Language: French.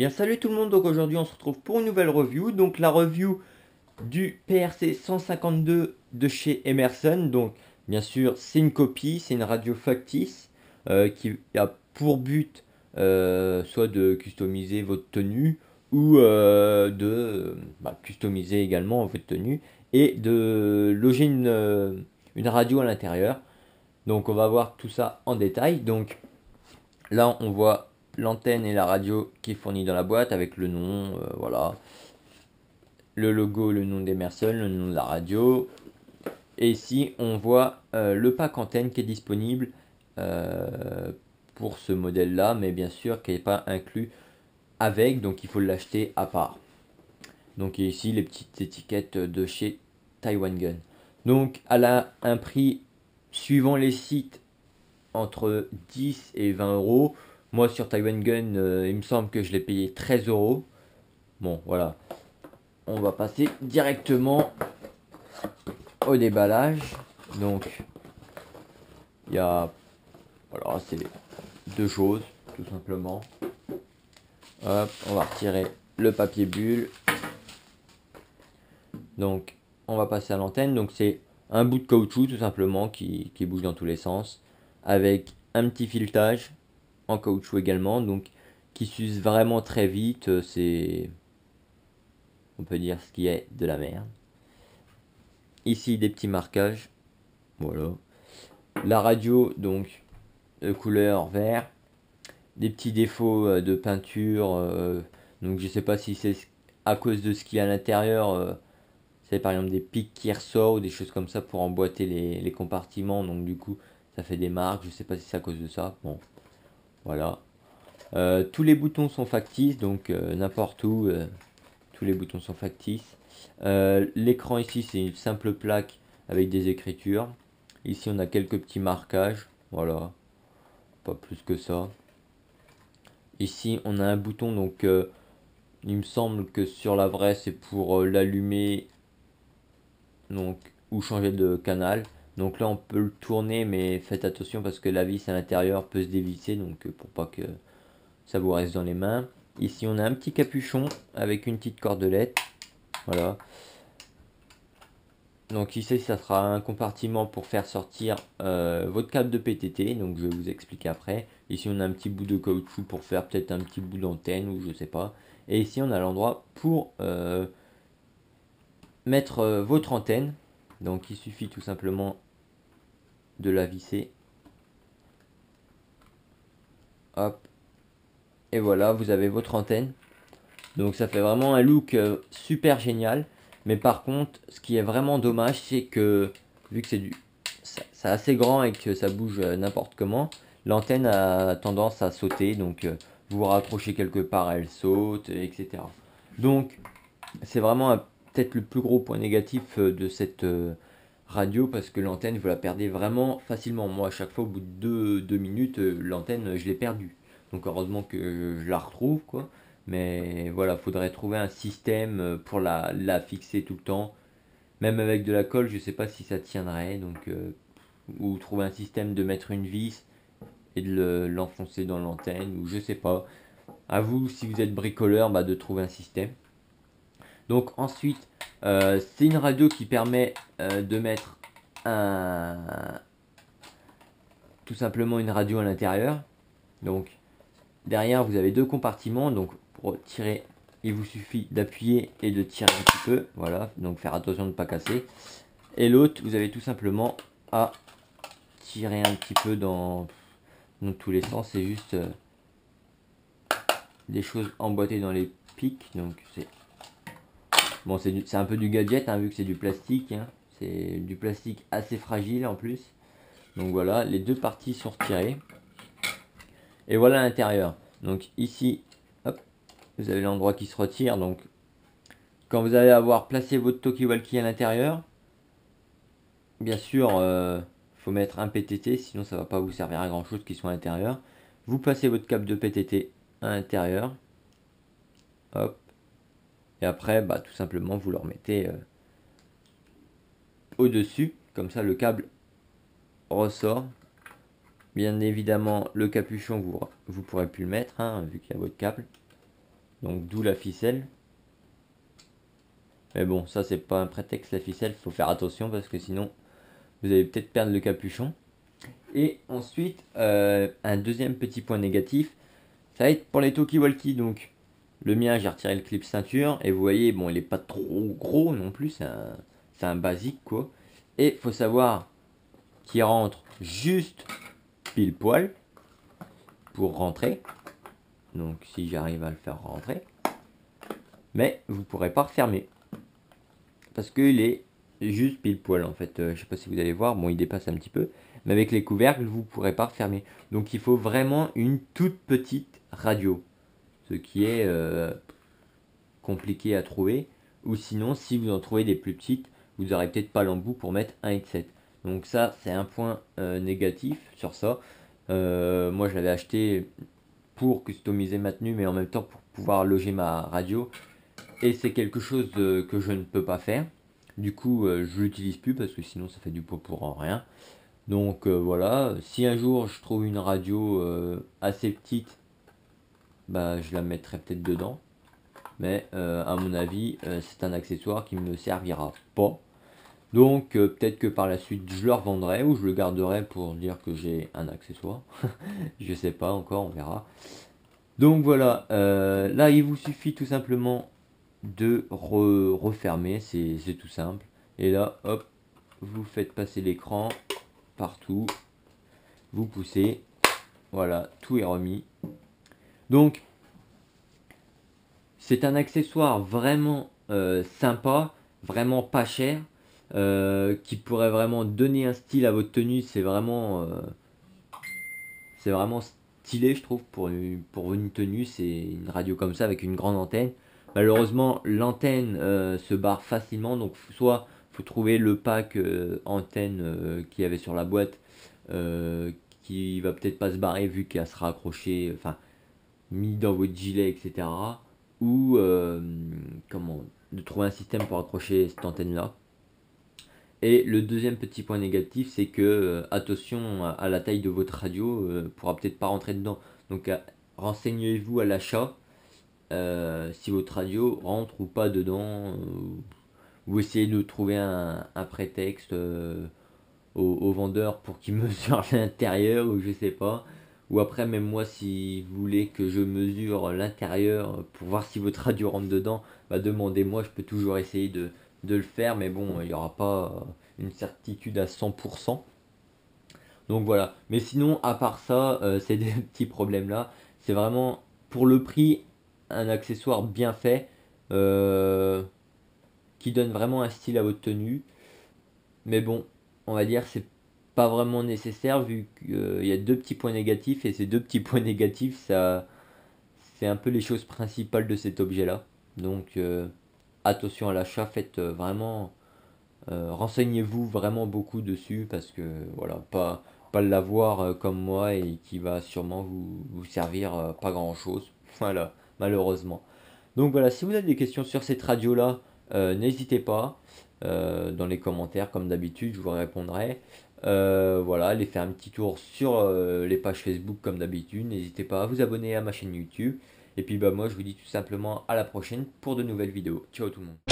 bien salut tout le monde, donc aujourd'hui on se retrouve pour une nouvelle review. Donc la review du PRC 152 de chez Emerson. Donc bien sûr c'est une copie, c'est une radio factice qui a pour but soit de customiser votre tenue ou de customiser également votre tenue et de loger une radio à l'intérieur. Donc on va voir tout ça en détail. Donc là on voit l'antenne et la radio qui est fournie dans la boîte avec le nom, voilà, le logo, le nom d'Emerson, le nom de la radio. Et ici on voit le pack antenne qui est disponible euh, pour ce modèle là, mais bien sûr qui n'est pas inclus avec, donc il faut l'acheter à part. Donc ici les petites étiquettes de chez Taiwan Gun. Donc elle a un prix suivant les sites entre 10 et 20 euros. Moi sur Taiwan Gun, il me semble que je l'ai payé 13 euros. Bon, voilà. On va passer directement au déballage. Donc, il y a. Voilà, c'est deux choses, tout simplement. Hop, on va retirer le papier bulle. Donc, on va passer à l'antenne. Donc, c'est un bout de caoutchouc, tout simplement, qui bouge dans tous les sens. Avec un petit filetage en caoutchouc également. Donc, qui s'use vraiment très vite. C'est. On peut dire ce qui est de la merde. Ici, des petits marquages. Voilà. La radio, donc, de couleur vert. Des petits défauts de peinture. Donc, je sais pas si c'est à cause de ce qu'il y a à l'intérieur. C'est par exemple des pics qui ressortent ou des choses comme ça pour emboîter les compartiments. Donc, du coup, ça fait des marques. Je sais pas si c'est à cause de ça. Bon, voilà. Tous les boutons sont factices, donc n'importe où, tous les boutons sont factices. L'écran ici, c'est une simple plaque avec des écritures. Ici, on a quelques petits marquages. Voilà, pas plus que ça. Ici, on a un bouton, donc il me semble que sur la vraie, c'est pour l'allumer donc ou changer de canal. Donc là, on peut le tourner, mais faites attention parce que la vis à l'intérieur peut se dévisser, donc pour pas que ça vous reste dans les mains. Ici, on a un petit capuchon avec une petite cordelette. Voilà. Donc ici, ça sera un compartiment pour faire sortir votre câble de PTT. Donc je vais vous expliquer après. Ici, on a un petit bout de caoutchouc pour faire peut-être un petit bout d'antenne ou je sais pas. Et ici, on a l'endroit pour mettre votre antenne. Donc il suffit tout simplement de la visser. Hop. Et voilà, vous avez votre antenne. Donc ça fait vraiment un look super génial. Mais par contre, ce qui est vraiment dommage, c'est que vu que c'est assez grand et que ça bouge n'importe comment, l'antenne a tendance à sauter. Donc vous vous raccrochez quelque part, elle saute, etc. Donc c'est vraiment peut-être le plus gros point négatif de cette radio parce que l'antenne, vous la perdez vraiment facilement. Moi, à chaque fois, au bout de 2 minutes, l'antenne, je l'ai perdue. Donc heureusement que je la retrouve, quoi. Mais voilà, faudrait trouver un système pour la fixer tout le temps. Même avec de la colle, je sais pas si ça tiendrait. Donc, ou trouver un système de mettre une vis et de l'enfoncer dans l'antenne, ou je sais pas. À vous, si vous êtes bricoleur, de trouver un système. Donc ensuite, c'est une radio qui permet de mettre tout simplement une radio à l'intérieur. Donc derrière, vous avez deux compartiments. Donc pour tirer, il vous suffit d'appuyer et de tirer un petit peu. Voilà, donc faire attention de ne pas casser. Et l'autre, vous avez tout simplement à tirer un petit peu dans tous les sens. C'est juste des choses emboîtées dans les pics. Donc c'est bon, c'est un peu du gadget vu que c'est du plastique. C'est du plastique assez fragile en plus. Donc voilà, les deux parties sont retirées. Et voilà l'intérieur. Donc ici, hop, vous avez l'endroit qui se retire. Donc quand vous allez avoir placé votre talkie-walkie à l'intérieur, bien sûr, faut mettre un PTT, sinon ça va pas vous servir à grand chose qui soit à l'intérieur. Vous placez votre câble de PTT à l'intérieur. Hop. Et après, tout simplement, vous le remettez au-dessus. Comme ça, le câble ressort. Bien évidemment, le capuchon, vous pourrez plus le mettre, vu qu'il y a votre câble. Donc d'où la ficelle. Mais bon, ça c'est pas un prétexte la ficelle, faut faire attention parce que sinon vous allez peut-être perdre le capuchon. Et ensuite, un deuxième petit point négatif, ça va être pour les talkie-walkie. Donc le mien, j'ai retiré le clip ceinture et vous voyez, bon, il est pas trop gros non plus, c'est un basique quoi. Et faut savoir qu'il rentre juste pile poil pour rentrer. Donc si j'arrive à le faire rentrer, mais vous pourrez pas refermer parce qu'il est juste pile poil en fait. Je sais pas si vous allez voir, bon il dépasse un petit peu, mais avec les couvercles vous pourrez pas refermer. Donc il faut vraiment une toute petite radio, ce qui est compliqué à trouver. Ou sinon si vous en trouvez des plus petites, vous aurez peut-être pas l'embout pour mettre un headset. Donc ça c'est un point négatif sur ça. Moi je l'avais acheté pour customiser ma tenue, mais en même temps pour pouvoir loger ma radio. Et c'est quelque chose que je ne peux pas faire. Du coup, je l'utilise plus parce que sinon ça fait du pot pour rien. Donc voilà, si un jour je trouve une radio assez petite, bah je la mettrai peut-être dedans. Mais à mon avis, c'est un accessoire qui me servira pas. Donc peut-être que par la suite je le revendrai ou je le garderai pour dire que j'ai un accessoire. Je sais pas encore, on verra. Donc voilà, là il vous suffit tout simplement de refermer, c'est tout simple. Et là, hop, vous faites passer l'écran partout, vous poussez, voilà, tout est remis. Donc, c'est un accessoire vraiment sympa, vraiment pas cher, qui pourrait vraiment donner un style à votre tenue. C'est vraiment stylé, je trouve, pour une tenue. C'est une radio comme ça avec une grande antenne. Malheureusement, l'antenne se barre facilement, donc soit faut trouver le pack antenne qu'il y avait sur la boîte, qui va peut-être pas se barrer vu qu'elle sera accrochée, enfin mis dans votre gilet, etc. Ou comment de trouver un système pour accrocher cette antenne là. Et le deuxième petit point négatif, c'est que attention à la taille de votre radio, pourra peut-être pas rentrer dedans. Donc renseignez-vous à l'achat si votre radio rentre ou pas dedans. Vous essayez de trouver un prétexte au vendeur pour qu'il mesure l'intérieur ou je sais pas. Ou après même moi si vous voulez que je mesure l'intérieur pour voir si votre radio rentre dedans, bah demandez-moi, je peux toujours essayer de le faire, mais bon, il n'y aura pas une certitude à 100%. Donc voilà. Mais sinon, à part ça, c'est des petits problèmes là. C'est vraiment pour le prix un accessoire bien fait qui donne vraiment un style à votre tenue. Mais bon, on va dire c'est pas vraiment nécessaire vu qu'il y a deux petits points négatifs et ces deux petits points négatifs, ça, c'est un peu les choses principales de cet objet là. Donc attention à l'achat, faites vraiment renseignez-vous vraiment beaucoup dessus parce que voilà, pas l'avoir comme moi et qui va sûrement vous servir pas grand chose. Voilà, malheureusement. Donc voilà, si vous avez des questions sur cette radio là, n'hésitez pas dans les commentaires comme d'habitude, je vous répondrai. Voilà, allez faire un petit tour sur les pages Facebook comme d'habitude. N'hésitez pas à vous abonner à ma chaîne YouTube. Et puis bah moi je vous dis tout simplement à la prochaine pour de nouvelles vidéos. Ciao tout le monde.